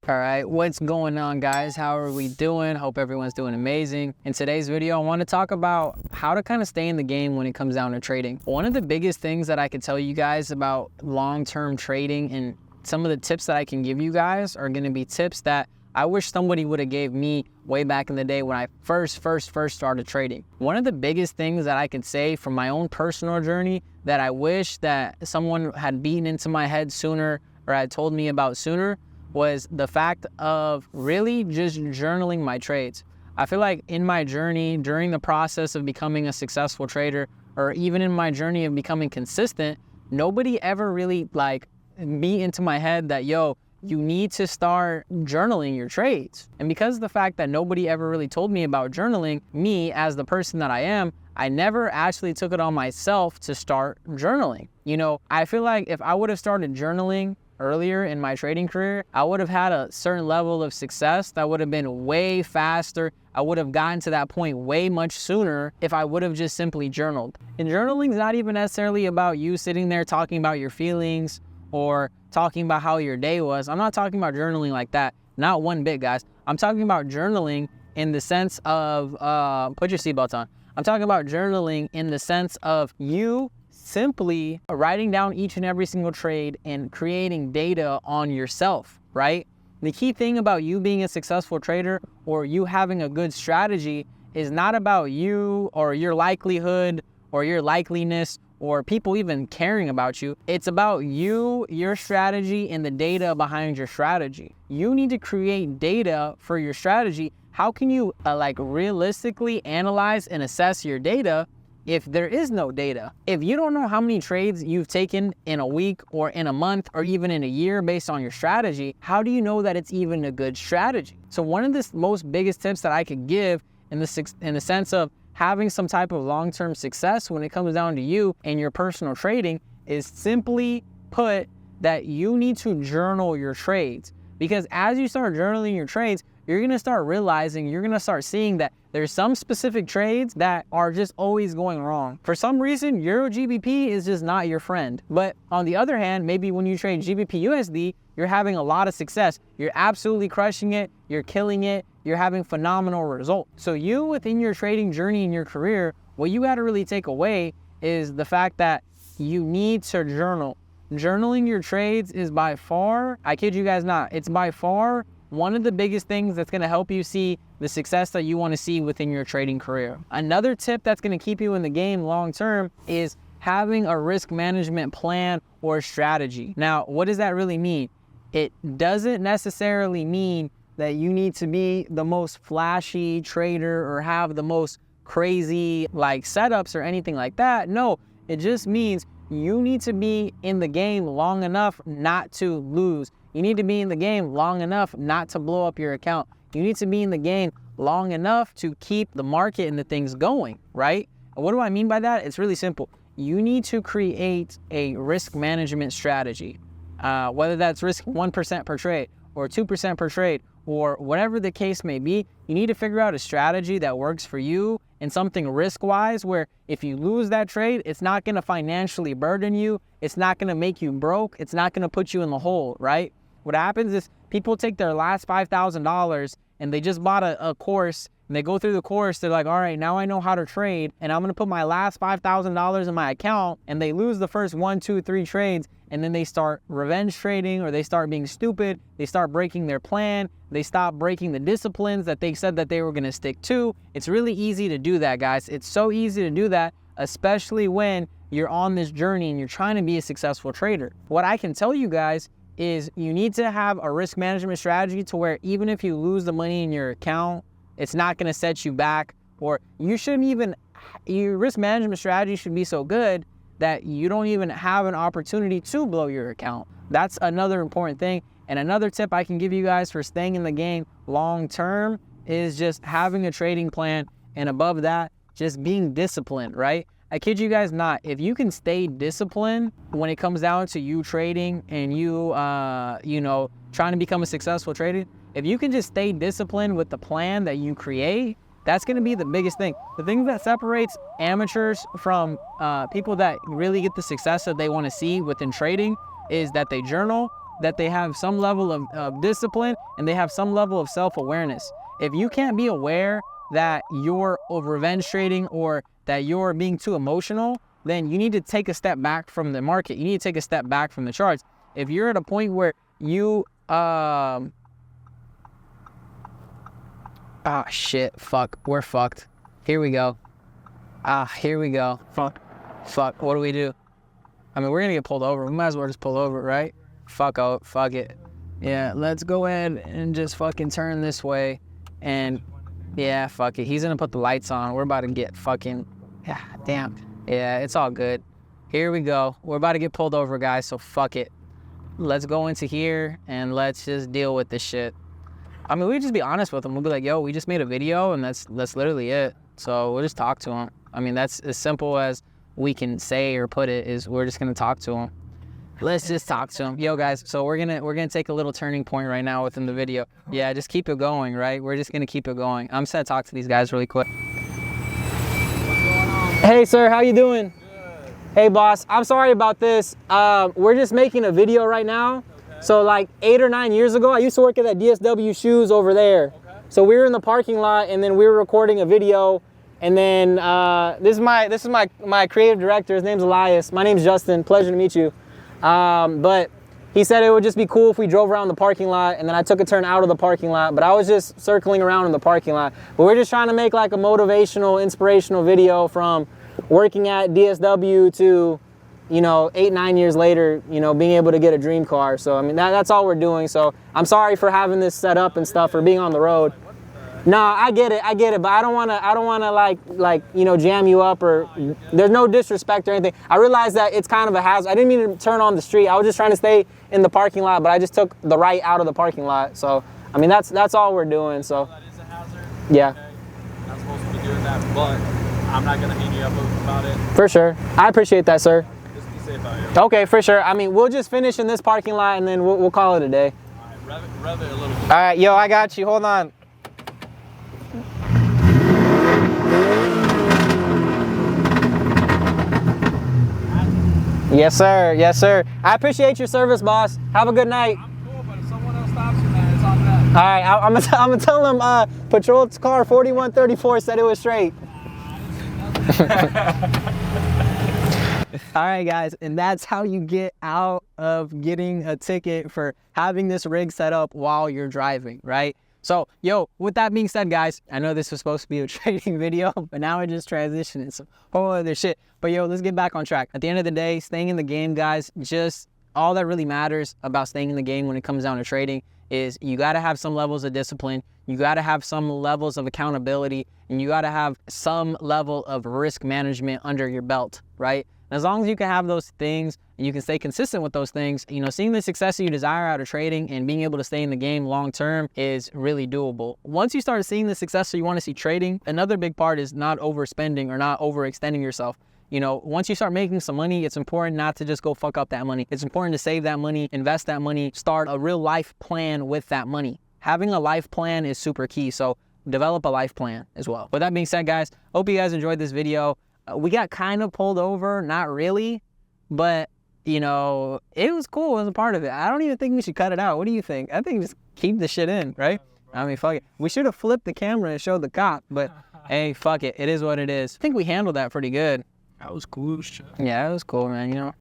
All right, what's going on, guys? How are we doing? Hope everyone's doing amazing. In today's video, I want to talk about how to kind of stay in the game when it comes down to trading. One of the biggest things that I could tell you guys about long-term trading, and some of the tips that I can give you guys are going to be tips that I wish somebody would have gave me way back in the day when I first started trading. One of the biggest things that I could say from my own personal journey that I wish that someone had beaten into my head sooner or had told me about sooner was the fact of really just journaling my trades. I feel like in my journey, during the process of becoming a successful trader, or even in my journey of becoming consistent, nobody ever really beat into my head that, yo, you need to start journaling your trades. And because of the fact that nobody ever really told me about journaling, me as the person that I am, I never actually took it on myself to start journaling. You know, I feel like if I would have started journaling earlier in my trading career, I would have had a certain level of success that would have been way faster. I would have gotten to that point way much sooner if I would have just simply journaled. And journaling is not even necessarily about you sitting there talking about your feelings or talking about how your day was. I'm not talking about journaling like that. Not one bit, guys. I'm talking about journaling in the sense of, put your seatbelts on. I'm talking about journaling in the sense of you simply writing down each and every single trade and creating data on yourself, right? The key thing about you being a successful trader or you having a good strategy is not about you or your likelihood or your likeliness or people even caring about you. It's about you, your strategy, and the data behind your strategy. You need to create data for your strategy. How can you realistically analyze and assess your data if there is no data? If you don't know how many trades you've taken in a week or in a month or even in a year based on your strategy, how do you know that it's even a good strategy? So one of the most biggest tips that I could give in the sense of having some type of long-term success when it comes down to you and your personal trading is simply put that you need to journal your trades. Because as you start journaling your trades, you're gonna start realizing, you're gonna start seeing that there's some specific trades that are just always going wrong. For some reason, Euro GBP is just not your friend. But on the other hand, maybe when you trade GBP USD, you're having a lot of success. You're absolutely crushing it, you're killing it, you're having phenomenal results. So you, within your trading journey in your career, what you gotta really take away is the fact that you need to journal. Journaling your trades is by far, I kid you guys not, it's by far one of the biggest things that's gonna help you see the success that you wanna see within your trading career. Another tip that's gonna keep you in the game long term is having a risk management plan or strategy. Now, what does that really mean? It doesn't necessarily mean that you need to be the most flashy trader or have the most crazy setups or anything like that. No, it just means you need to be in the game long enough not to lose. You need to be in the game long enough not to blow up your account. You need to be in the game long enough to keep the market and the things going, right? And what do I mean by that? It's really simple. You need to create a risk management strategy, whether that's risk 1% per trade or 2% per trade or whatever the case may be. You need to figure out a strategy that works for you and something risk-wise where if you lose that trade, it's not gonna financially burden you, it's not gonna make you broke, it's not gonna put you in the hole, right? What happens is people take their last $5,000 and they just bought a course and they go through the course, they're like, all right, now I know how to trade and I'm gonna put my last $5,000 in my account, and they lose the first 1, 2, 3 trades, and then they start revenge trading or they start being stupid, they start breaking their plan, they stop breaking the disciplines that they said that they were gonna stick to. It's really easy to do that, guys. It's so easy to do that, especially when you're on this journey and you're trying to be a successful trader. What I can tell you guys is you need to have a risk management strategy to where even if you lose the money in your account, it's not gonna set you back, or you shouldn't even, your risk management strategy should be so good that you don't even have an opportunity to blow your account. That's another important thing. And another tip I can give you guys for staying in the game long term is just having a trading plan, and above that, just being disciplined, right? I kid you guys not, if you can stay disciplined when it comes down to you trading and you, trying to become a successful trader, if you can just stay disciplined with the plan that you create, that's gonna be the biggest thing. The thing that separates amateurs from people that really get the success that they wanna see within trading is that they journal, that they have some level of discipline and they have some level of self-awareness. If you can't be aware that you're over revenge trading or that you're being too emotional, then you need to take a step back from the market. You need to take a step back from the charts. If you're at a point where you, shit, fuck, we're fucked. Here we go. Here we go. Fuck, what do we do? I mean, we're gonna get pulled over. We might as well just pull over, right? Fuck it. Yeah, let's go ahead and just fucking turn this way. And yeah, fuck it. He's gonna put the lights on. We're about to get fucking, damn. Yeah, it's all good. Here we go. We're about to get pulled over, guys, so fuck it. Let's go into here and let's just deal with this shit. I mean, we just be honest with them. We'll be like, yo, we just made a video and that's literally it. So we'll just talk to them. I mean, that's as simple as we can say or put it, is we're just gonna talk to them. Let's just talk to them. Yo, guys, so we're gonna take a little turning point right now within the video. Yeah, just keep it going, right? We're just gonna keep it going. I'm just gonna talk to these guys really quick. Hey, sir, how you doing? Good. Hey, boss, I'm sorry about this. We're just making a video right now. Okay. So like 8 or 9 years ago, I used to work at that DSW Shoes over there. Okay. So we were in the parking lot and then we were recording a video. And then this is my creative director. His name's Elias. My name's Justin. Pleasure to meet you. But he said it would just be cool if we drove around the parking lot, and then I took a turn out of the parking lot, but I was just circling around in the parking lot. But we're just trying to make like a motivational, inspirational video from working at DSW to, you know, 8, 9 years later, you know, being able to get a dream car. So, I mean, that's all we're doing. So I'm sorry for having this set up and stuff, for being on the road. No, I get it, but I don't wanna like, you know, jam you up, or there's no disrespect or anything. I realize that it's kind of a hazard. I didn't mean to turn on the street. I was just trying to stay in the parking lot, but I just took the right out of the parking lot. So, I mean, that's all we're doing. So. That is a hazard. Yeah. Okay. Not supposed to be doing that, but I'm not gonna beat you up about it. For sure. I appreciate that, sir. Just be safe out here. Okay, for sure. I mean, we'll just finish in this parking lot and then we'll call it a day. All right, rev it a little bit. All right, yo, I got you. Hold on. Yes, sir. Yes, sir. I appreciate your service, boss. Have a good night. I'm cool, but if someone else stops you, man, it's on them. All right, I'm gonna tell them patrol car 4134 said it was straight. All right, guys, and that's how you get out of getting a ticket for having this rig set up while you're driving, right? So, yo, with that being said, guys, I know this was supposed to be a trading video, but now we're just transitioning some whole other shit. But yo, let's get back on track. At the end of the day, staying in the game, guys, just all that really matters about staying in the game when it comes down to trading is you got to have some levels of discipline, you got to have some levels of accountability, and you got to have some level of risk management under your belt, right? And as long as you can have those things and you can stay consistent with those things, you know, seeing the success you desire out of trading and being able to stay in the game long term is really doable. Once you start seeing the success you want to see trading, another big part is not overspending or not overextending yourself. You know, once you start making some money, it's important not to just go fuck up that money. It's important to save that money, invest that money, start a real life plan with that money. Having a life plan is super key, so develop a life plan as well. With that being said, guys, hope you guys enjoyed this video. We got kind of pulled over, not really, but, you know, it was cool as a part of it. I don't even think we should cut it out. What do you think? I think just keep the shit in, right? I mean, fuck it. We should have flipped the camera and showed the cop, but hey, fuck it. It is what it is. I think we handled that pretty good. That was cool shit. Yeah, it was cool, man, you know.